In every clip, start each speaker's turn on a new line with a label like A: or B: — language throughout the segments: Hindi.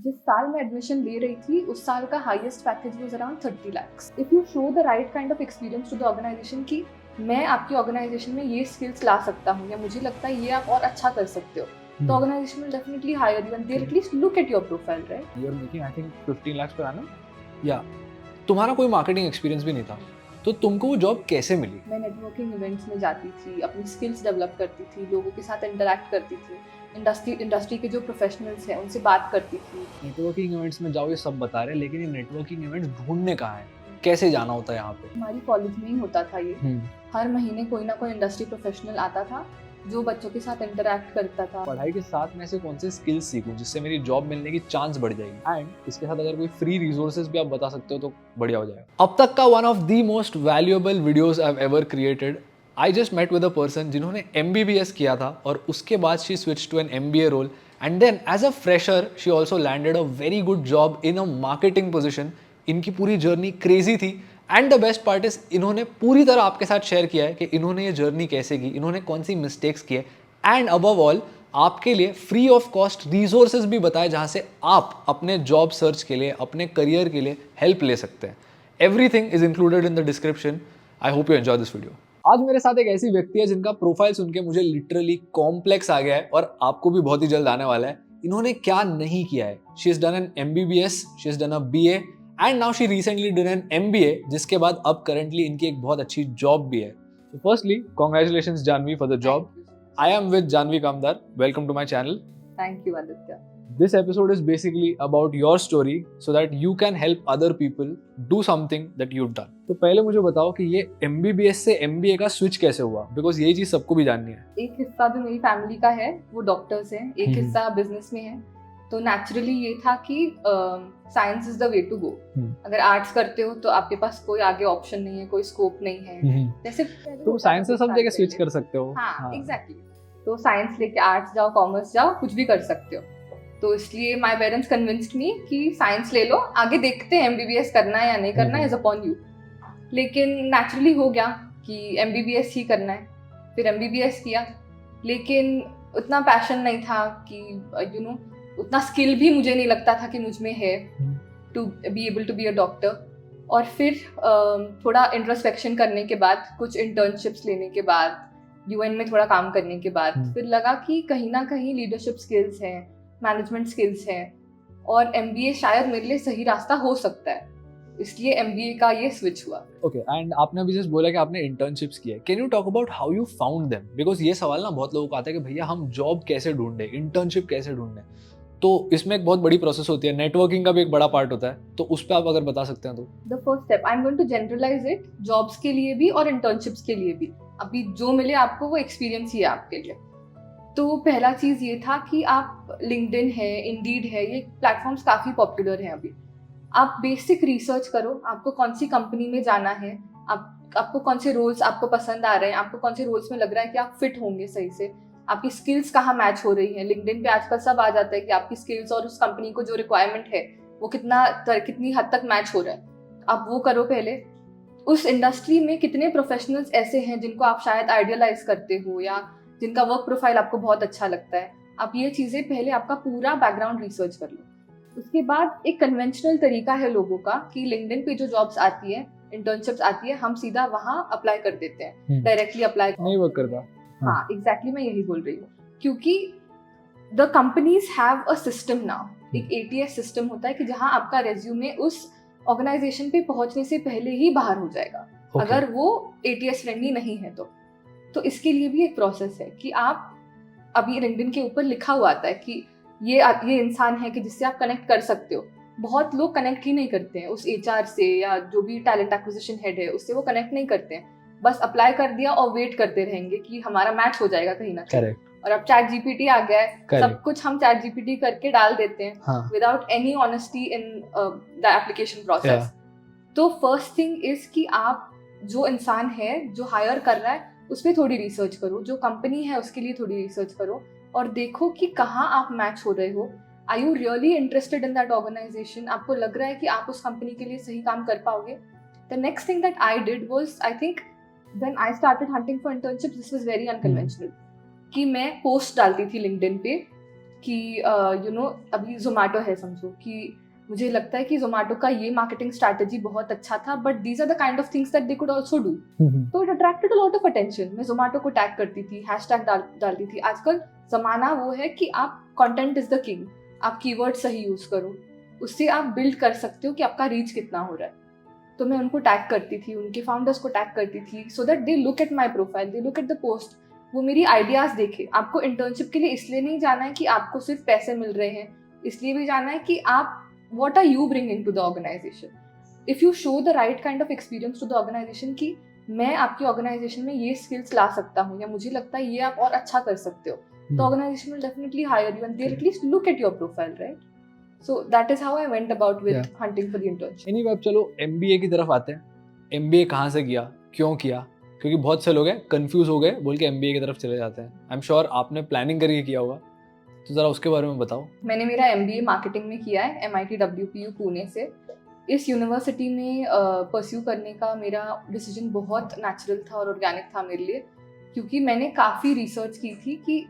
A: जिस साल मैं एडमिशन ले रही थी उस साल का highest package was around 30 lakhs. If you show the right kind of experience to the organisation कि मैं आपकी ऑर्गेनाइजेशन में ये स्किल्स ला सकता हूँ या मुझे लगता है ये आप और अच्छा कर सकते हो, तो organisation will definitely hire you and they at least look at your profile, right?
B: You are making I think 15 lakhs per annum. या तुम्हारा कोई मार्केटिंग एक्सपीरियंस भी नहीं था, तो तुमको वो जॉब कैसे मिली?
A: मैं नेटवर्किंग इवेंट्स में जाती थी, अपनी स्किल्स डेवलप करती थी, लोगों के साथ इंटरेक्ट करती थी, इंडस्ट्री के जो प्रोफेशनल्स हैं उनसे बात करती थी.
B: नेटवर्किंग इवेंट्स में जाओ ये सब बता रहे हैं, लेकिन ये नेटवर्किंग इवेंट्स ढूंढने कहाँ है, कैसे जाना होता है यहाँ पे?
A: हमारी कॉलेज में ही होता था ये. हर महीने कोई ना कोई इंडस्ट्री प्रोफेशनल आता था जो बच्चों के साथ इंटरेक्ट करता था.
B: पढ़ाई के साथ में ऐसे कौन से स्किल्स सीखूं जिससे मेरी जॉब मिलने की चांस बढ़ जाएगी, एंड इसके साथ अगर कोई फ्री रिसोर्सेज भी आप बता सकते हो तो बढ़िया हो जाएगा. अब तक का one of the most valuable videos I have ever created. I just met with a person जिन्होंने MBBS किया था और उसके बाद she switch to an MBA रोल, and then as a fresher she also landed a very good job in a marketing position. इनकी पूरी जर्नी क्रेजी थी, and the best part is इन्होंने पूरी तरह आपके साथ शेयर किया है कि इन्होंने ये जर्नी कैसे की, इन्होंने कौन सी मिस्टेक्स की है, एंड अबव ऑल आपके लिए फ्री ऑफ कॉस्ट रिसोर्सेज भी बताए जहाँ से आप अपने जॉब सर्च के लिए, अपने करियर के लिए हेल्प ले सकते हैं. Everything is included in the description. I hope you enjoy this video. आज मेरे साथ एक ऐसी व्यक्ति है जिनका प्रोफाइल सुन के मुझे लिटरली कॉम्प्लेक्स आ गया है, और आपको भी बहुत ही जल्द आने वाला है. इन्होंने क्या नहीं किया है. She is done an MBBS, she is done a BA, and now she recently done an MBA, जिसके बाद अब करंटली इनकी एक बहुत अच्छी जॉब भी है. So firstly, congratulations Janvi for the job. I am with Janvi Kamdar. Welcome to my channel.
A: Thank you, Aditya.
B: This episode is basically about your story so that you can help other people do something that you've done. तो पहले मुझे बताओ कि ये MBBS से MBA का स्विच कैसे हुआ, बिकॉज ये चीज सबको भी जाननी है.
A: एक हिस्सा जो मेरी फैमिली का है वो डॉक्टर्स हैं, एक हिस्सा बिजनेस में है. तो नेचुरली ये था कि science is the way to go. अगर आर्ट्स करते हो तो आपके पास कोई आगे ऑप्शन नहीं है, कोई स्कोप नहीं है. जैसे
B: तुम साइंस से सब जगह स्विच कर सकते हो.
A: हाँ, एग्जैक्टली. तो साइंस लेके आर्ट्स जाओ, कॉमर्स जाओ, कुछ भी कर सकते हो. तो इसलिए माय पेरेंट्स कन्विंस्ड मी कि साइंस ले लो, आगे देखते हैं MBBS करना है या नहीं करना है, इज अपॉन यू. लेकिन नेचुरली हो गया कि MBBS ही करना है. फिर MBBS किया, लेकिन उतना पैशन नहीं था कि यू नो उतना स्किल भी मुझे नहीं लगता था कि मुझ में है to be able to be a doctor. और फिर थोड़ा इंट्रोस्पेक्शन करने के बाद, कुछ इंटर्नशिप्स लेने के बाद, UN में थोड़ा काम करने के बाद फिर लगा कि कहीं ना कहीं लीडरशिप स्किल्स हैं, मैनेजमेंट स्किल्स हैं, और MBA शायद मेरे लिए सही रास्ता हो सकता है. इसलिए MBA का ये स्विच हुआ.
B: ओके, एंड आपने अभी जस्ट बोला कि आपने इंटर्नशिप्स किया. Can you talk about how you found them, because ये सवाल ना बहुत लोगों को आता है कि भैया हम जॉब कैसे ढूंढे, इंटर्नशिप कैसे ढूंढे. तो इसमें एक बहुत बड़ी प्रोसेस होती है, नेटवर्किंग का भी एक बड़ा पार्ट होता है, तो उस पर आप अगर बता सकते हैं तो.
A: The first step, I am going to generalise it, jobs के लिए भी और इंटर्नशिप्स के लिए भी. अभी जो मिले आपको वो एक्सपीरियंस ही है आपके लिए. तो पहला चीज ये था कि आप लिंक्डइन है, इंडीड है, ये प्लेटफॉर्म्स काफी पॉपुलर हैं अभी. आप बेसिक रिसर्च करो, आपको कौन सी कंपनी में जाना है, आपको कौन से रोल्स आपको पसंद आ रहे हैं, आपको कौन से रोल्स में लग रहा है कि आप फिट होंगे सही से, आपकी स्किल्स कहाँ मैच हो रही है. लिंक्डइन पे आजकल सब आ जाता है कि आपकी स्किल्स और उस कंपनी को जो रिक्वायरमेंट है वो कितनी हद तक मैच हो रहा है. आप वो करो पहले. उस इंडस्ट्री में कितने प्रोफेशनल्स ऐसे हैं जिनको आप शायद आइडियलाइज करते हो या जिनका वर्क प्रोफाइल आपको बहुत अच्छा लगता है. आप ये चीज़ें पहले आपका पूरा बैकग्राउंड रिसर्च कर लो. उसके बाद एक कन्वेंशनल तरीका है लोगों का कि लिंक्डइन पे जो जॉब्स आती है, इंटर्नशिप्स आती है, हम सीधा वहाँ अप्लाई कर देते हैं, डायरेक्टली अप्लाई
B: नहीं वर्क करता.
A: हाँ, एग्जैक्टली मैं यही बोल रही हूँ. क्योंकि the companies have a system now, एक ATS सिस्टम होता है कि जहाँ आपका रेज्यूमे उस ऑर्गेनाइजेशन पे पहुंचने से पहले ही बाहर हो जाएगा. अगर वो ATS फ्रेंडली नहीं है तो इसके लिए भी एक प्रोसेस है कि आप अभी लिंक्डइन के ऊपर लिखा हुआ आता है कि ये इंसान है कि जिससे आप कनेक्ट कर सकते हो. बहुत लोग कनेक्ट ही नहीं करते हैं उस HR से, या जो भी टैलेंट एक्विजिशन हेड है उससे वो कनेक्ट नहीं करते हैं. बस अप्लाई कर दिया और वेट करते रहेंगे कि हमारा मैच हो जाएगा कहीं ना कहीं. और अब ChatGPT आ गया है, सब कुछ हम ChatGPT करके डाल देते हैं without any honesty in the application process. तो फर्स्ट थिंग इज कि आप जो इंसान है जो हायर कर रहा है उस पर थोड़ी रिसर्च करो, जो कंपनी है उसके लिए थोड़ी रिसर्च करो, और देखो कि कहाँ आप मैच हो रहे हो. Are you really interested in that organisation? आपको लग रहा है कि आप उस कंपनी के लिए सही काम कर पाओगे? The next thing that I did was, I think when I started hunting for internships, this was very unconventional. कि मैं पोस्ट डालती थी लिंक्डइन पे कि अभी जोमेटो है, समझो कि मुझे लगता है कि जोमेटो का ये मार्केटिंग स्ट्रैटेजी बहुत अच्छा था, but these are the kind of things that they could also do. तो it attracted a lot of attention. मैं जोमेटो को टैग करती थी, हैशटैग डालती थी। आजकल जमाना वो है कि आप कंटेंट इज द किंग, आप कीवर्ड सही यूज करो, उससे आप बिल्ड कर सकते हो कि आपका रीच कितना हो रहा है। तो मैं उनको टैग करती थी, उनके फाउंडर्स को टैग करती थी, so that they look at my profile, they look at the post, वो मेरी आइडियाज देखे। आपको इंटर्नशिप के लिए इसलिए नहीं जाना है कि आपको सिर्फ पैसे मिल रहे हैं, इसलिए भी जाना है कि आप what are you bringing to the organization. If you show the right kind of experience to the organization कि मैं आपकी ऑर्गेनाइजेशन में ये स्किल्स ला सकता हूँ या मुझे लगता है ये आप और अच्छा कर सकते हो, तो organisation will definitely hire you and they'll at least look at your profile, right? So that is how I went about with hunting for the internship.
B: Anyway, अब चलो MBA की तरफ आते हैं। MBA कहाँ से किया, क्यों किया? क्योंकि बहुत से लोग हैं कंफ्यूज हो गए, बोल के MBA की तरफ चले जाते हैं। आई एम श्योर आपने प्लानिंग करके किया होगा, तो ज़रा उसके बारे में बताओ।
A: मैंने मेरा MBA मार्केटिंग में किया है MIT WPU पुणे से। इस यूनिवर्सिटी में परस्यू करने का मेरा डिसीजन बहुत नेचुरल था और ऑर्गेनिक था मेरे लिए, क्योंकि मैंने काफ़ी रिसर्च की थी कि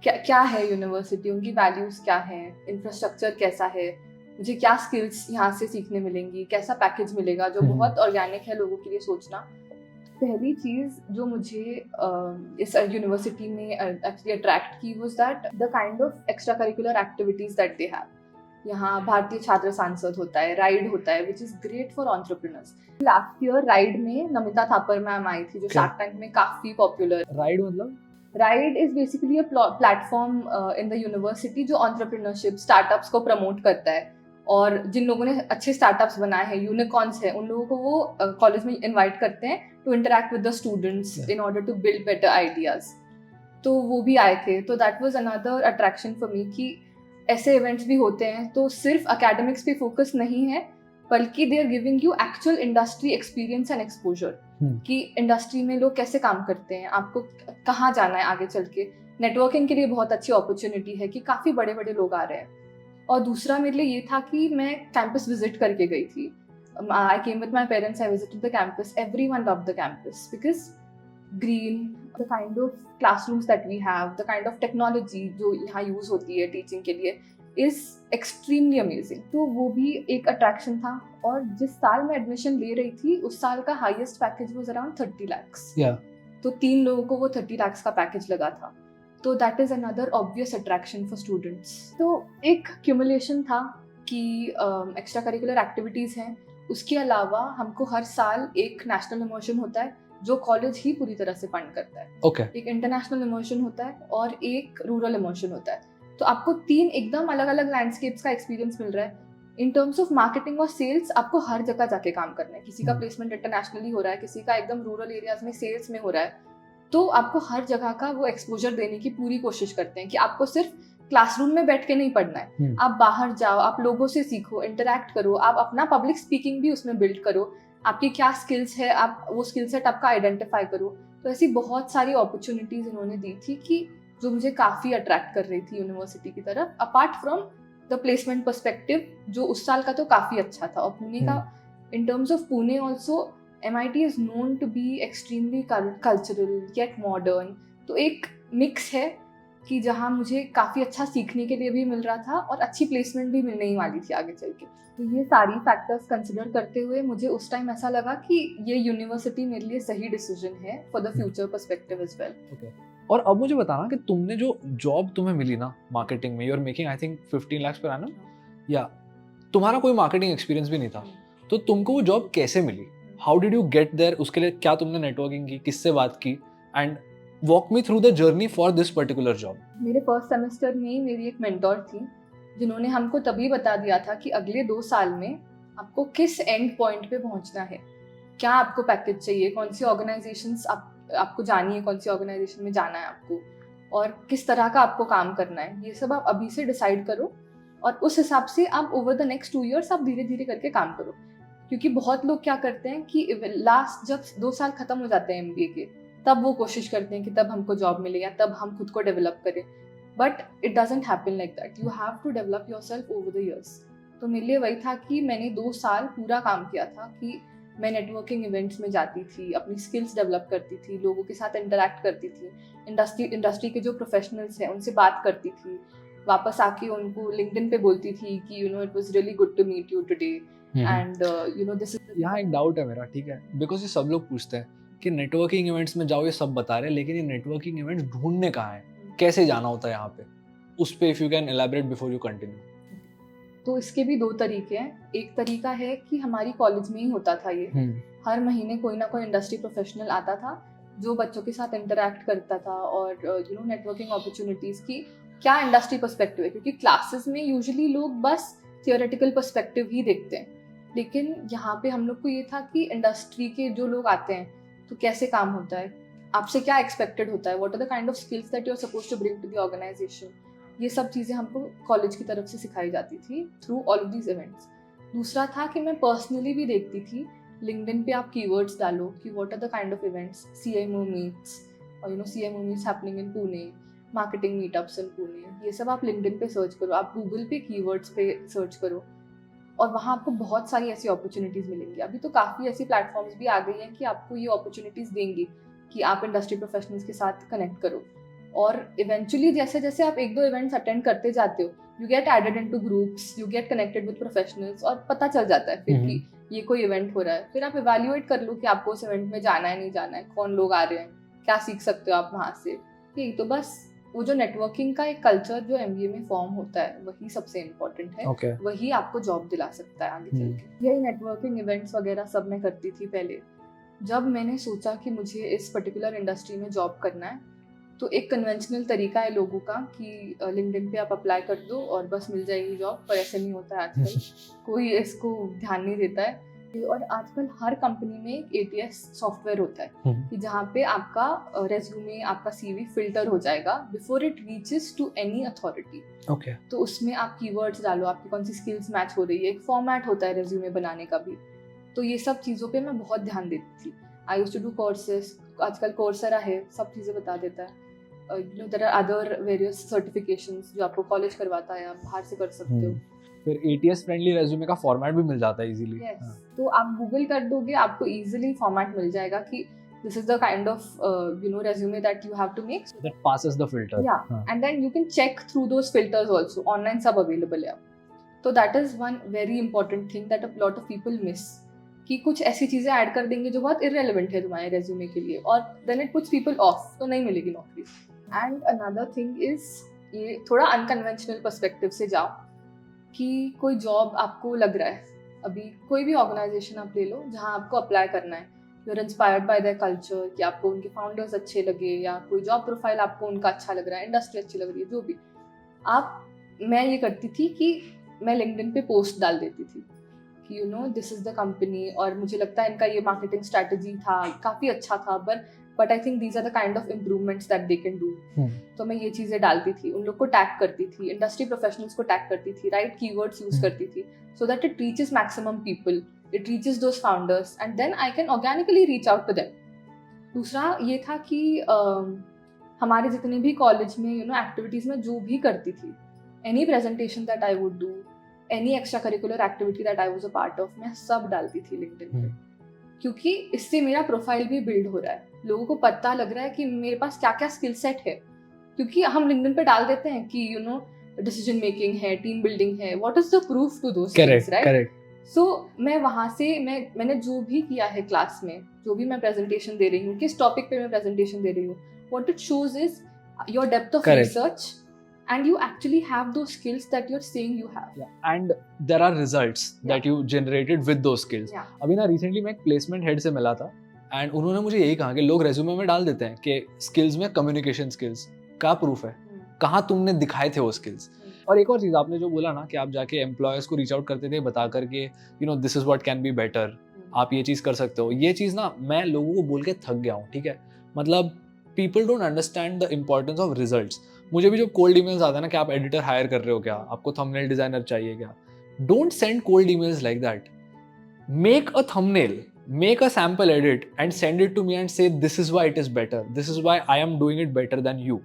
A: क्या है यूनिवर्सिटी, उनकी वैल्यूज़ क्या हैं, इंफ्रास्ट्रक्चर कैसा है, मुझे क्या स्किल्स यहाँ से सीखने मिलेंगी, कैसा पैकेज मिलेगा, जो बहुत ऑर्गेनिक है लोगों के लिए सोचना। पहली चीज़ जो मुझे इस यूनिवर्सिटी में एक्चुअली अट्रैक्ट की was that the kind of extra curricular activities that they have. यहाँ भारतीय छात्र सांसद होता है, राइड होता है, which is great for entrepreneurs. Last year ride में नमिता थापर मैम आई थी, जो शार्क टैंक में काफ़ी पॉपुलर।
B: राइड मतलब?
A: Ride is basically a platform in the university जो एंटरप्रेन्योरशिप स्टार्टअप्स को प्रमोट करता है, और जिन लोगों ने अच्छे स्टार्टअप्स बनाए हैं, यूनिकॉर्न्स हैं, उन लोगों को वो कॉलेज में इनवाइट करते हैं to interact with the students in order to build better ideas. तो वो भी आए थे, तो that was another attraction for me कि ऐसे इवेंट्स भी होते हैं तो सिर्फ एकेडमिक्स पे फोकस नहीं है, बल्कि they are giving you actual industry experience and exposure कि इंडस्ट्री में लोग कैसे काम करते हैं, आपको कहाँ जाना है आगे चल के। नेटवर्किंग के लिए बहुत अच्छी अपॉर्चुनिटी है कि काफ़ी बड़े बड़े लोग आ रहे हैं। और दूसरा मेरे लिए ये था कि मैं कैंपस विजिट करके गई थी। I came with my parents, I visited the campus, everyone loved the campus because green, the kind of classrooms that we have, the kind of technology जो यहाँ यूज़ होती है टीचिंग के लिए इज़ एक्सट्रीमली अमेजिंग। तो वो भी एक अट्रैक्शन था। और जिस साल मैं एडमिशन ले रही थी उस साल का highest package was around 30 lakhs। तो 3 लोगों को वो 30 lakhs का पैकेज लगा था। तो that is another obvious attraction for students. तो एक क्यूमुलेशन था कि एक्स्ट्रा करिकुलर एक्टिविटीज़ हैं, उसके अलावा हमको हर साल एक नेशनल इमर्शन होता है जो कॉलेज ही पूरी तरह से फंड करता है। एक इंटरनेशनल इमर्शन होता है और एक रूरल इमर्शन होता है। तो आपको 3 एकदम अलग अलग लैंडस्केप्स का एक्सपीरियंस मिल रहा है। इन टर्म्स ऑफ मार्केटिंग और सेल्स आपको हर जगह जाके काम करना है। किसी का प्लेसमेंट इंटरनेशनली हो रहा है, किसी का एकदम रूरल एरियाज में सेल्स में हो रहा है। तो आपको हर जगह का वो एक्सपोजर देने की पूरी कोशिश करते हैं कि आपको सिर्फ क्लासरूम में बैठ के नहीं पढ़ना है, आप बाहर जाओ, आप लोगों से सीखो, इंटरैक्ट करो, आप अपना पब्लिक स्पीकिंग भी उसमें बिल्ड करो, आपकी क्या स्किल्स है, आप वो स्किल सेट आपका आइडेंटिफाई करो। तो ऐसी बहुत सारी अपॉर्चुनिटीज इन्होंने दी थी कि जो मुझे काफ़ी अट्रैक्ट कर रही थी यूनिवर्सिटी की तरफ, apart from the placement perspective जो उस साल का तो काफ़ी अच्छा था। और पुणे का, इन terms of Pune also, MIT is known to be extremely cultural yet modern। तो एक मिक्स है कि जहाँ मुझे काफ़ी अच्छा सीखने के लिए भी मिल रहा था और अच्छी प्लेसमेंट भी मिलने ही वाली थी आगे चल के। तो ये सारी फैक्टर्स कंसिडर करते हुए मुझे उस टाइम ऐसा लगा कि ये यूनिवर्सिटी मेरे लिए सही डिसीजन है for the future perspective as well.
B: और अब मुझे बताना कि तुमने जो जॉब तुम्हें मिली ना मार्केटिंग में, you are making I think 15 lakhs per annum, या तुम्हारा कोई मार्केटिंग एक्सपीरियंस भी नहीं था, तो तुमको वो जॉब कैसे मिली? How did you get there? उसके लिए क्या तुमने नेटवर्किंग की, किससे बात की? And walk me through the journey for this particular job.
A: मेरे फर्स्ट सेमेस्टर में ही मेरी एक मेंटोर थी जिन्होंने हमको तभी बता दिया था कि अगले 2 साल में आपको किस एंड पॉइंट पे पहुंचना है, क्या आपको पैकेज चाहिए, कौन सी ऑर्गेनाइजेशंस आपको जानी है, कौन सी ऑर्गेनाइजेशन में जाना है आपको, और किस तरह का आपको काम करना है। ये सब आप अभी से डिसाइड करो और उस हिसाब से आप ओवर द नेक्स्ट 2 years आप धीरे धीरे करके काम करो। क्योंकि बहुत लोग क्या करते हैं कि लास्ट जब 2 साल खत्म हो जाते हैं MBA के, तब वो कोशिश करते हैं कि तब हमको जॉब मिले या तब हम खुद को डेवलप करें, but it doesn't happen like that. You have to develop yourself over the years. तो मेरे लिए वही था कि मैंने 2 साल पूरा काम किया था कि मैं नेटवर्किंग इवेंट्स में जाती थी, अपनी स्किल्स डेवलप करती थी, लोगों के साथ इंटरैक्ट करती थी, इंडस्ट्री के जो प्रोफेशनल्स हैं उनसे बात करती थी, वापस आके उनको लिंक्डइन पे बोलती थी कि you know it was really good to meet you today and you know this is.
B: यहाँ एक डाउट है मेरा, ठीक है, बिकॉज ये सब लोग पूछते हैं कि नेटवर्किंग इवेंट्स में जाओ, ये सब बता रहे हैं, लेकिन ये नेटवर्किंग इवेंट्स ढूंढने कहाँ हैं, कैसे जाना होता है यहाँ पे, उस पे if you can elaborate before you continue.
A: तो इसके भी दो तरीके हैं। एक तरीका है कि हमारी कॉलेज में ही होता था ये, हर महीने कोई ना कोई इंडस्ट्री प्रोफेशनल आता था जो बच्चों के साथ इंटरेक्ट करता था और यू नो नेटवर्किंग अपॉर्चुनिटीज़ की क्या इंडस्ट्री पर्सपेक्टिव है, क्योंकि क्लासेस में यूजुअली लोग बस थियोरेटिकल पर्सपेक्टिव ही देखते हैं, लेकिन यहाँ पे हम लोग को ये था कि इंडस्ट्री के जो लोग आते हैं तो कैसे काम होता है, आपसे क्या एक्सपेक्टेड होता है, what are the kind of skills that you are supposed to bring to the organisation. ये सब चीज़ें हमको कॉलेज की तरफ से सिखाई जाती थी through all of these events. दूसरा था कि मैं पर्सनली भी देखती थी, लिंक्डइन पे आप कीवर्ड्स डालो कि what are the kind of events, CMO meets और you know CMO meets happening in Pune, marketing meetups in Pune, ये सब आप लिंक्डइन पे सर्च करो, आप गूगल पे कीवर्ड्स पे सर्च करो और वहाँ आपको बहुत सारी ऐसी अपॉर्चुनिटीज़ मिलेंगी। अभी तो काफ़ी ऐसी प्लेटफॉर्म्स भी आ गई हैं कि आपको ये अपॉर्चुनिटीज़ देंगी कि आप इंडस्ट्री प्रोफेशनल्स के साथ कनेक्ट करो और इवेंचुअली जैसे जैसे आप एक दो इवेंट्स अटेंड करते जाते हो, you get added into groups, you get connected with professionals और पता चल जाता है फिर कि ये कोई इवेंट हो रहा है। फिर आप इवैल्यूएट कर लो कि आपको उस इवेंट में जाना है नहीं जाना है, कौन लोग आ रहे हैं, क्या सीख सकते हो आप वहाँ से। यही तो बस वो जो नेटवर्किंग का एक कल्चर जो MBA में फॉर्म होता है वही सबसे इम्पोर्टेंट है।
B: Okay.
A: वही आपको जॉब दिला सकता है आगे चल के। यही नेटवर्किंग इवेंट्स वगैरह सब मैं करती थी पहले। जब मैंने सोचा कि मुझे इस पर्टिकुलर इंडस्ट्री में जॉब करना है तो एक कन्वेंशनल तरीका है लोगों का कि लिंक्डइन पे आप अप्लाई कर दो और बस मिल जाएगी जॉब, पर ऐसे नहीं होता है आजकल। कोई इसको ध्यान नहीं देता है और आजकल हर कंपनी में एक ATS सॉफ्टवेयर होता है कि जहाँ पे आपका रेज्यूमे, आपका CV फिल्टर हो जाएगा before it reaches to any authority.
B: Okay.
A: तो उसमें आप कीवर्ड्स डालो, आपकी कौन सी स्किल्स मैच हो रही है, एक फॉर्मेट होता है रेज्यूमे बनाने का भी। तो ये सब चीज़ों पे मैं बहुत ध्यान देती थी। I used to do courses, आजकल कोर्सेरा है, सब चीज़ें बता देता है। You know there are other various certifications जो आपको कॉलेज करवाता है, आप बाहर से कर सकते हो।
B: फिर ATS फ्रेंडली रेज्यूमे का फॉर्मेट भी मिल जाता है इजीली।
A: Yes. तो आप गूगल कर दोगे, आपको इजीली फॉर्मेट मिल जाएगा कि this is the kind of you know resume that you have to make,
B: that passes the filter.
A: And then you can check through those filters also, online सब अवेलेबल है। तो that is one very important thing that a lot of people miss, कि कुछ ऐसी चीजें ऐड कर देंगे जो बहुत इररेलेवेंट है तुम्हारे रेज्यूमे के लिए और then it puts people off, तो नहीं मिलेगी नौकरी। एंड अनदर थिंग इज, ये थोड़ा अनकन्वेंशनल पर्सपेक्टिव से जाओ कि कोई जॉब आपको लग रहा है, अभी कोई भी ऑर्गेनाइजेशन आप ले लो जहाँ आपको अप्लाई करना है, you are inspired by their culture, कि आपको उनके फाउंडर्स अच्छे लगे या कोई जॉब प्रोफाइल आपको उनका अच्छा लग रहा है, इंडस्ट्री अच्छी लग रही है, जो भी मैं ये करती थी कि मैं लिंक्डइन पे पोस्ट डाल देती थी कि you know this is the company और मुझे लगता है इनका ये मार्केटिंग स्ट्रैटेजी था, काफ़ी अच्छा था, but I think these are the kind of improvements that they can do. तो मैं ये चीज़ें डालती थी, उन लोग को टैग करती थी, इंडस्ट्री प्रोफेशनल्स को टैग करती थी, राइट कीवर्ड्स यूज करती थी, so that it reaches maximum people, it reaches those founders and then I can organically reach out to them. दूसरा ये था कि हमारे जितने भी कॉलेज में यू नो एक्टिविटीज़ में जो भी करती थी, any presentation that I would do, any extra curricular activity that I was a part of, मैं सब डालती थी लिंक्डइन पे, क्योंकि इससे मेरा प्रोफाइल भी बिल्ड हो रहा है, लोगों को पता लग रहा है कि मेरे पास क्या क्या स्किल सेट है। क्योंकि हम लिंक्डइन पे डाल देते हैं कि यू नो डिसीजन मेकिंग है, टीम बिल्डिंग है, what is the proof to those things, right? So मैं वहाँ से मैंने जो भी किया है क्लास में, जो भी मैं प्रेजेंटेशन दे रही हूँ, किस टॉपिक पे मैं प्रेजेंटेशन दे रही हूँ, what it shows is your depth of research and you actually have those skills that you're saying you have.
B: Yeah. And there are results that you generated with those skills. अभी ना recently मैं एक placement head से मिला था and उन्होंने मुझे यही कहा कि लोग resume में डाल देते हैं कि skills में communication skills का proof है, कहाँ तुमने दिखाए थे वो skills। और एक और चीज़ आपने जो बोला ना कि आप जाके employers को reach out करते थे बता करके you know this is what can be better, आप ये चीज़ कर सकते हो, ये चीज़ ना मैं लोगों को बोल के थक गया हूँ, ठीक है? मतलब people don't understand the importance of results। मुझे भी जब कोल्ड ईमेल्स आता है ना कि आप एडिटर हायर कर रहे हो क्या, आपको थंबनेल डिजाइनर चाहिए क्या, don't send cold emails like that. Make a thumbnail, make a sample edit and send it to me and say this is why it is better, this is why I am doing it better than you.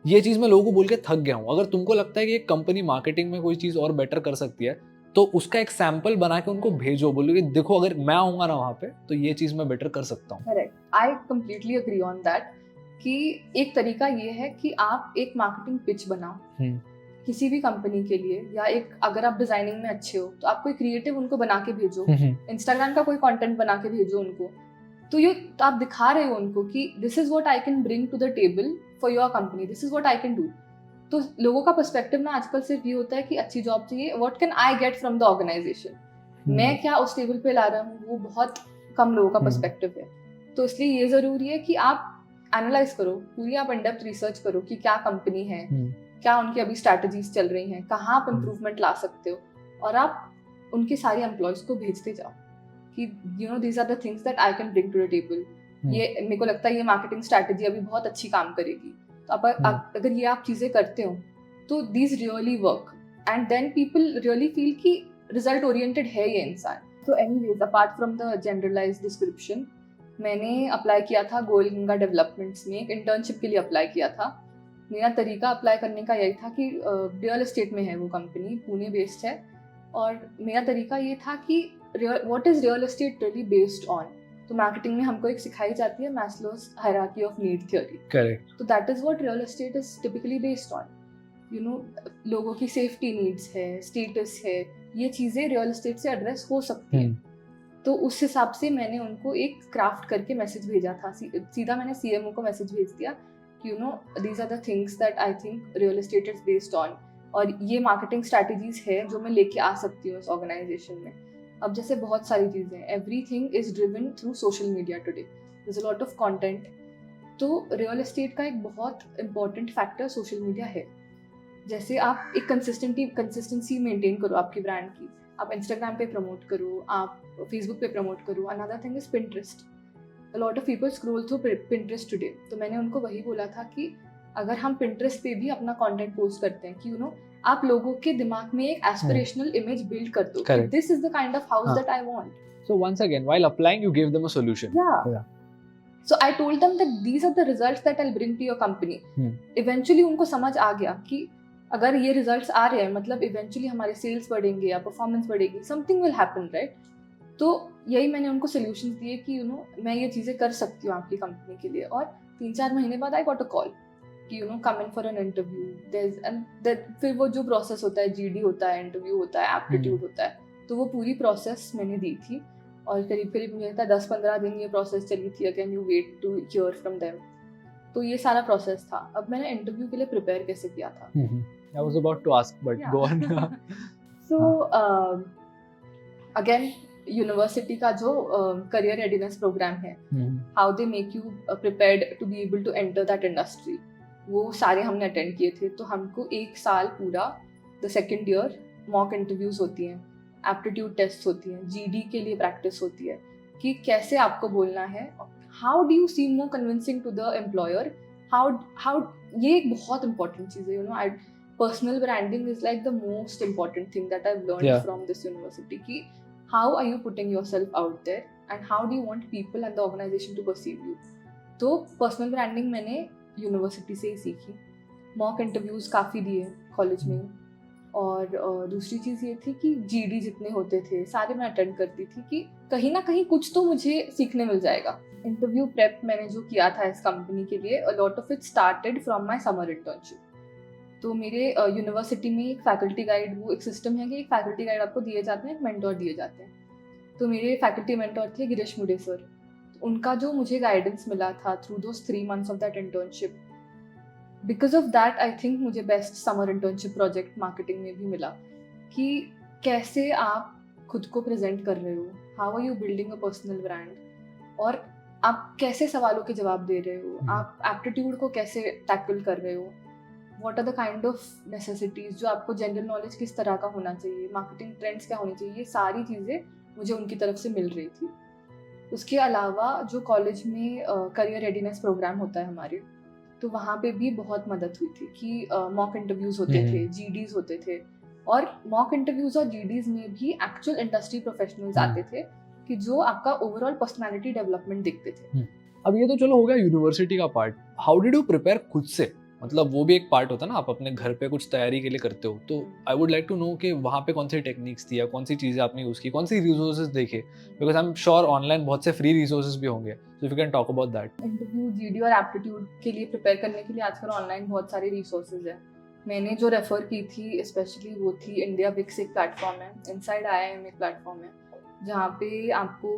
B: ये चीज मैं लोगों को बोल के थक गया हूँ। अगर तुमको लगता है कि एक कंपनी मार्केटिंग में कोई चीज और बेटर कर सकती है तो उसका एक सैंपल बना के उनको भेजो, बोलो कि देखो अगर मैं आऊंगा ना वहां पे तो ये चीज मैं बेटर कर सकता हूँ।
A: Correct, I completely agree on that कि एक तरीका ये है कि आप एक मार्केटिंग पिच बनाओ किसी भी कंपनी के लिए, या एक अगर आप डिजाइनिंग में अच्छे हो तो आप कोई क्रिएटिव उनको बना के भेजो, इंस्टाग्राम का कोई कंटेंट बना के भेजो उनको, तो आप दिखा रहे हो उनको कि this is what I can bring to the table for your company, this is what I can do. तो लोगों का पर्सपेक्टिव ना आजकल सिर्फ ये होता है कि अच्छी जॉब चाहिए, what can I get from the organisation, मैं क्या उस टेबल पे ला रहा हूँ, वो बहुत कम लोगों का पर्सपेक्टिव है। तो इसलिए ये जरूरी है कि आप एनालाइज करो, पूरी आप इन डेप्थ रिसर्च करो कि क्या कंपनी है, क्या उनकी अभी स्ट्रैटेजीज चल रही हैं, कहाँ आप इम्प्रूवमेंट ला सकते हो, और आप उनके सारे एम्प्लॉयज को भेजते जाओ कि you know these are the things that I can bring to the table. ये मेरे को लगता है ये मार्केटिंग स्ट्रैटेजी अभी बहुत अच्छी काम करेगी। तो अगर ये आप चीजें करते हो तो these really work, and then people really feel कि रिजल्ट ओरिएंटेड है ये इंसान। तो anyways, apart from the generalised description, मैंने अप्लाई किया था गोयल गंगा डेवलपमेंट्स में, एक इंटर्नशिप के लिए अप्लाई किया था। मेरा तरीका अप्लाई करने का यही था कि रियल एस्टेट में है वो कंपनी, पुणे बेस्ड है, और मेरा तरीका ये था कि what is real estate really based on. तो मार्केटिंग में हमको एक सिखाई जाती है Maslow's hierarchy of need theory.
B: Correct.
A: तो that is what real estate is typically based on. You know, लोगों की सेफ्टी नीड्स है, स्टेटस है, ये चीज़ें रियल एस्टेट से एड्रेस हो सकती हैं। तो उस हिसाब से मैंने उनको एक क्राफ्ट करके मैसेज भेजा था, सीधा मैंने सीएमओ को मैसेज भेज दिया कि you know these are the things that I think real estate is based on, और ये मार्केटिंग स्ट्रैटेजीज है जो मैं लेके आ सकती हूँ इस ऑर्गेनाइजेशन में। अब जैसे बहुत सारी चीज़ें, everything is driven through social media today, there is a lot of content. तो रियल एस्टेट का एक बहुत इंपॉर्टेंट फैक्टर सोशल मीडिया है। जैसे आप एक कंसिस्टेंसी मेंटेन करो आपकी ब्रांड की, आप इंस्टाग्राम पे प्रमोट करो, आप फेसबुक पे प्रमोट करो। Another thing is Pinterest, a lot of people scroll through Pinterest today. तो मैंने उनको वही बोला था कि अगर हम पिंटरेस्ट पे भी अपना कंटेंट पोस्ट करते हैं कि यू नो आप लोगों के दिमाग में एक एस्पिरेशनल इमेज बिल्ड कर दो कि this is the kind of house that I want.
B: So once again, while applying, you gave them a solution.
A: Yeah. So I told them that these are the results that I'll bring to your company. Eventually उनको समझ आ गया कि अगर ये रिजल्ट्स आ रहे हैं मतलब इवेंचुअली हमारे सेल्स बढ़ेंगे या परफॉर्मेंस बढ़ेगी, समथिंग विल हैपन, राइट। तो यही मैंने उनको सोल्यूशंस दिए कि यू नो मैं ये चीज़ें कर सकती हूँ आपकी कंपनी के लिए। और 3-4 महीने बाद आई गॉट अ कॉल कि you no come in for an interview. फिर वो जो प्रोसेस होता है, जीडी होता है, इंटरव्यू होता है, एप्टीट्यूड होता है, तो वो पूरी प्रोसेस मैंने दी थी, और करीब मुझे लगता है 10-15 दिन ये प्रोसेस चली थी। Again you wait to hear from them. तो ये सारा प्रोसेस था। अब मैंने इंटरव्यू के लिए प्रिपेयर कैसे किया था,
B: I was about to ask, but go on.
A: So again, university का जो करियर रेडीनेस प्रोग्राम है, how they make you prepared to be able to enter that industry, वो सारे हमने अटेंड किए थे। तो हमको 1 साल पूरा, the second year, mock interviews होती हैं, एप्टीट्यूड टेस्ट होती हैं, जीडी के लिए प्रैक्टिस होती है कि कैसे आपको बोलना है, how do you seem more convincing to the employer, how ये एक बहुत इंपॉर्टेंट चीज़ है। You know, I personal branding is like the most important thing that I have learned from this university कि how are you putting yourself out there and how do you want people and the organization to perceive you. तो पर्सनल ब्रांडिंग मैंने यूनिवर्सिटी से ही सीखी, मॉक इंटरव्यूज़ काफ़ी दिए कॉलेज में, और दूसरी चीज़ ये थी कि जीडी जितने होते थे सारे मैं अटेंड करती थी कि कहीं ना कहीं कुछ तो मुझे सीखने मिल जाएगा। इंटरव्यू प्रेप मैंने जो किया था इस कंपनी के लिए, अ lot of it started from my summer internship. तो मेरे यूनिवर्सिटी में एक फैकल्टी गाइड, वो एक सिस्टम है कि एक फैकल्टी गाइड आपको दिए जाते हैं, एक मेंटोर दिए जाते हैं। तो मेरे फैकल्टी मेंटोर थे गिरीश मुडे सर। उनका जो मुझे गाइडेंस मिला था through those 3 months of that internship, because of that I think मुझे best summer internship project marketing में भी मिला कि कैसे आप खुद को प्रेजेंट कर रहे हो, how are you building a personal brand, और आप कैसे सवालों के जवाब दे रहे हो, आप एप्टीट्यूड को कैसे टैकल कर रहे हो, what are the kind of necessities, जो आपको जनरल नॉलेज किस तरह का होना चाहिए, मार्केटिंग ट्रेंड्स क्या होनी चाहिए, ये सारी चीज़ें मुझे उनकी तरफ से मिल रही थी। उसके अलावा जो कॉलेज में करियर रेडीनेस प्रोग्राम होता है हमारे, तो वहाँ पे भी बहुत मदद हुई थी कि मॉक इंटरव्यूज़ होते थे, जीडीज़ होते थे, और मॉक इंटरव्यूज़ और जीडीज़ में भी एक्चुअल इंडस्ट्री प्रोफेशनल्स आते थे कि जो आपका ओवरऑल पर्सनालिटी डेवलपमेंट देखते थे।
B: अब ये तो चलो हो गया यूनिवर्सिटी का part, how did you prepare खुद से? मतलब वो भी एक पार्ट होता है ना, आप अपने घर पे कुछ तैयारी के लिए करते हो, तो I would like to know कि वहाँ पे कौन सी टेक्निक्स थी या कौन सी चीज़ें आपने यूज़ की, कौन सी रिसोर्सेज देखे, because I am sure online बहुत से फ्री रिसोर्सेज भी होंगे, so if you can talk about that.
A: Interview, GD और एप्टीट्यूड के लिए प्रिपेयर करने के लिए आजकल ऑनलाइन बहुत सारे रिसोर्सेज हैं। मैंने जो रेफर की थी स्पेशली वो थी इंडिया विक्स, एक प्लेटफॉर्म है, इनसाइड IIM एक प्लेटफॉर्म है जहाँ पे आपको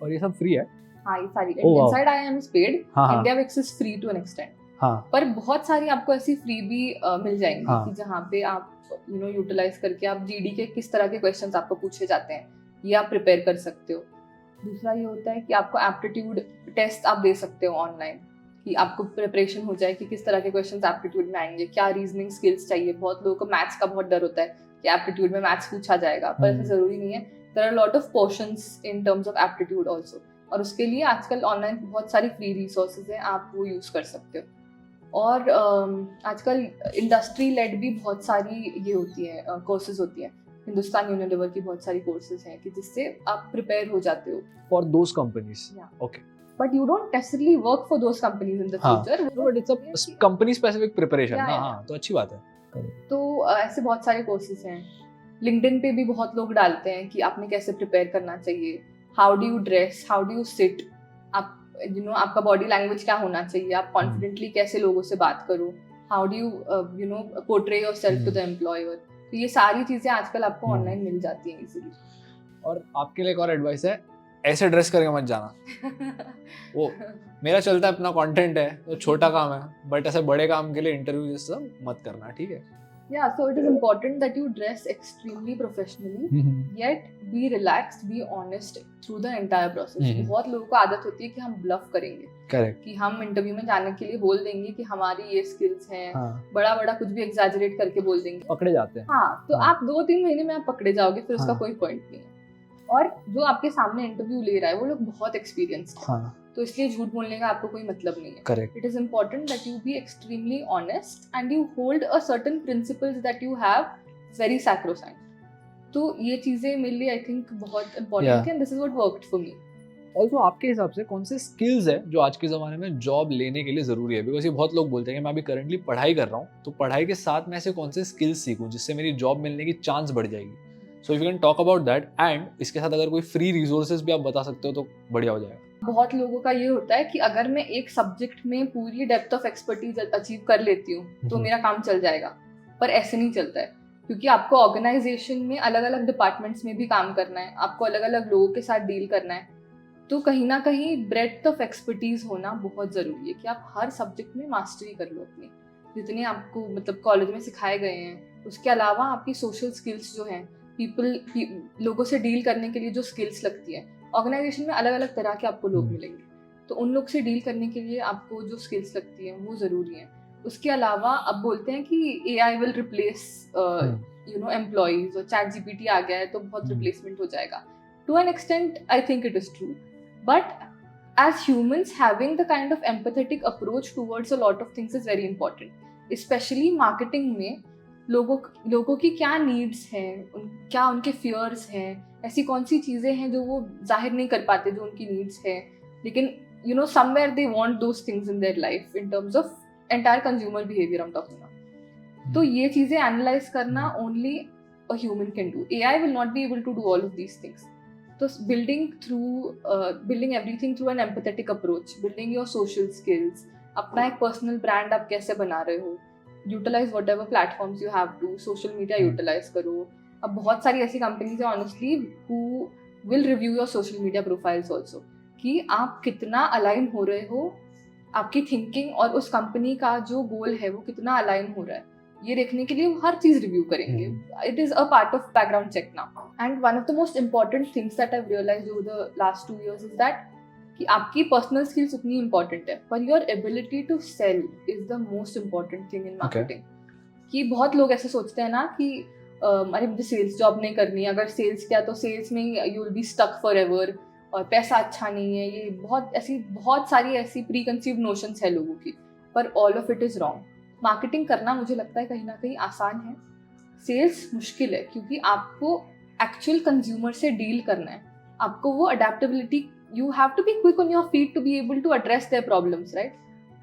B: और ये सब फ्री है?
A: हाँ ये सारी
B: Oh, wow.
A: Inside IIM is paid,
B: हाँ हाँ
A: India Bix is free to an extent.
B: हाँ
A: पर बहुत सारी आपको ऐसी फ्री भी मिल जाएंगी
B: हाँ।
A: कि जहाँ पे आप यूटिलाइज करके आप जीडी के किस तरह के क्वेश्चंस आपको पूछे जाते हैं ये आप प्रिपेयर कर सकते हो। दूसरा ये होता है कि आपको एप्टीट्यूड टेस्ट आप दे सकते हो ऑनलाइन, कि आपको प्रिपरेशन हो जाए कि किस तरह के क्वेश्चंस एप्टीट्यूड में आएंगे, क्या रीजनिंग स्किल्स चाहिए। बहुत लोगों को मैथ्स का बहुत डर होता है कि एप्टीट्यूड में मैथ्स पूछा जाएगा, पर ऐसा जरूरी नहीं है। There are lot of portions in terms of aptitude also, और उसके लिए आजकल ऑनलाइन बहुत सारी फ्री रिसोर्सेज हैं, आप वो यूज़ कर सकते हो। और आजकल इंडस्ट्री लेड भी बहुत सारी ये होती है कोर्सेज होती हैं, हिंदुस्तान यूनिलीवर की बहुत सारी कोर्सेज हैं कि जिससे आप प्रिपेयर हो जाते हो
B: for those companies.
A: Yeah.
B: Okay,
A: but you don't necessarily work for those companies in the
B: हाँ।
A: Future,
B: but it's a company specific preparation ना।
A: Yeah,
B: हाँ, तो अच्छी बात है।
A: तो ऐसे बहुत सारे कोर्सेज हैं। लिंक्डइन पे भी बहुत लोग डालते हैं कि आपने कैसे प्रिपेयर करना चाहिए, how do you dress, how do you sit, आप आपका बॉडी लैंग्वेज क्या होना चाहिए, आप कॉन्फिडेंटली कैसे लोगों से बात करो, how do you portray yourself to the employer. तो ये सारी चीजें आजकल आपको ऑनलाइन मिल जाती हैं इजीली।
B: और आपके लिए एक और एडवाइस है, ऐसे ड्रेस करके मत जाना। वो मेरा चलता है, अपना कंटेंट है तो छोटा काम है, बट ऐसे बड़े काम के लिए इंटरव्यू जैसा मत करना, ठीक है?
A: Yeah, so it is important that you dress extremely professionally, yet be relaxed, be honest through the entire process. बहुत लोगों को आदत होती है कि हम ब्लफ करेंगे,
B: करेक्ट,
A: कि हम इंटरव्यू में जाने के लिए बोल देंगे कि हमारी ये स्किल्स हैं,
B: हाँ।
A: बड़ा बड़ा कुछ भी एग्जैजरेट करके बोल देंगे,
B: पकड़े जाते हैं।
A: हाँ, तो
B: हाँ।
A: आप 2-3 महीने में आप पकड़े जाओगे, फिर उसका
B: हाँ।
A: कोई पॉइंट नहीं है। और जो आपके सामने इंटरव्यू ले रहा है वो लोग बहुत एक्सपीरियंस्ड है,
B: हाँ,
A: तो इसलिए झूठ बोलने का आपको कोई मतलब नहीं है।
B: Correct.
A: It is important that you be extremely honest and you hold a certain principles that you have very sacrosanct. तो ये चीजें मेरे लिए आई थिंक बहुत important है, and this is what worked for me.
B: Also आपके हिसाब से कौन से स्किल्स है जो आज के ज़माने में जॉब लेने के लिए ज़रूरी है? बिकॉज ये बहुत लोग बोलते हैं कि मैं अभी करंटली पढ़ाई कर रहा हूँ, तो पढ़ाई के साथ मैं ऐसे कौन से स्किल्स सीखूँ जिससे मेरी जॉब मिलने की चांस बढ़ जाएगी। So if you can talk about that, and इसके साथ अगर कोई फ्री रिसोर्सेज भी आप बता सकते हो तो बढ़िया हो जाएगा।
A: बहुत लोगों का ये होता है कि अगर मैं एक सब्जेक्ट में पूरी डेप्थ ऑफ एक्सपर्टीज अचीव कर लेती हूँ तो मेरा काम चल जाएगा, पर ऐसे नहीं चलता है, क्योंकि आपको ऑर्गेनाइजेशन में अलग अलग डिपार्टमेंट्स में भी काम करना है, आपको अलग अलग लोगों के साथ डील करना है, तो कहीं ना कहीं ब्रेड्थ ऑफ एक्सपर्टीज होना बहुत ज़रूरी है कि आप हर सब्जेक्ट में मास्टरी कर लो अपनी, जितने आपको मतलब कॉलेज में सिखाए गए हैं। उसके अलावा आपकी सोशल स्किल्स जो हैं, लोगों से डील करने के लिए जो स्किल्स लगती है, ऑर्गेनाइजेशन में अलग अलग तरह के आपको लोग मिलेंगे, तो उन लोग से डील करने के लिए आपको जो स्किल्स लगती हैं वो ज़रूरी है। उसके अलावा अब बोलते हैं कि AI विल रिप्लेस एम्प्लॉइज, और ChatGPT आ गया है तो बहुत रिप्लेसमेंट हो जाएगा। To an extent I think it is true, but as humans having the kind of empathetic approach towards a lot of things is very important, especially marketing में लोगों की क्या नीड्स हैं, क्या उनके फियर्स हैं, ऐसी कौन सी चीज़ें हैं जो वो जाहिर नहीं कर पाते जो उनकी नीड्स हैं, लेकिन somewhere they want those things in their life in terms of entire consumer behavior I'm talking about. तो ये चीज़ें एनालाइज करना only a human can do. AI will not be able to do all of these things. So building everything through an empathetic approach, building your social skills, अपना एक personal brand आप कैसे बना रहे हो, utilize whatever platforms you have to, social media utilize करो। अब बहुत सारी ऐसी companies हैं honestly who will review your social media profiles also, कि आप कितना align हो रहे हो, आपकी thinking और उस company का जो goal है वो कितना align हो रहा है, ये देखने के लिए वो हर चीज रिव्यू करेंगे। It is a part of background check now, and one of the most important things that I have realised over the last 2 years is that कि आपकी पर्सनल स्किल्स उतनी इंपॉर्टेंट है, पर your ability to sell is the most important thing in marketing. कि बहुत लोग ऐसे सोचते हैं ना कि अरे मुझे सेल्स जॉब नहीं करनी, अगर सेल्स किया तो सेल्स में you will be stuck forever, और पैसा अच्छा नहीं है, ये बहुत सारी ऐसी प्री कंसीव्ड नोशंस है लोगों की, पर all of it is wrong. Marketing करना मुझे लगता है कहीं ना कहीं आसान है, सेल्स मुश्किल है, क्योंकि आपको एक्चुअल कंज्यूमर से डील करना है, आपको वो adaptability, you have to be quick on your feet to be able to address their problems, right?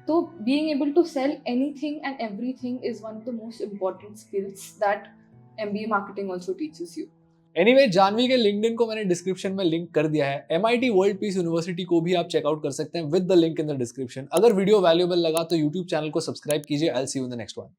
A: तो being able to sell anything and everything is one of the most important skills that MBA marketing also teaches you.
B: Anyway, Janhavi के लिंक्डइन को मैंने डिस्क्रिप्शन में लिंक कर दिया है। MIT वर्ल्ड पीस यूनिवर्सिटी को भी आप चेकआउट कर सकते हैं with the link in the description. अगर वीडियो वैल्यूएबल लगा तो यूट्यूब चैनल को सब्सक्राइब कीजिए। I will see you in the next one.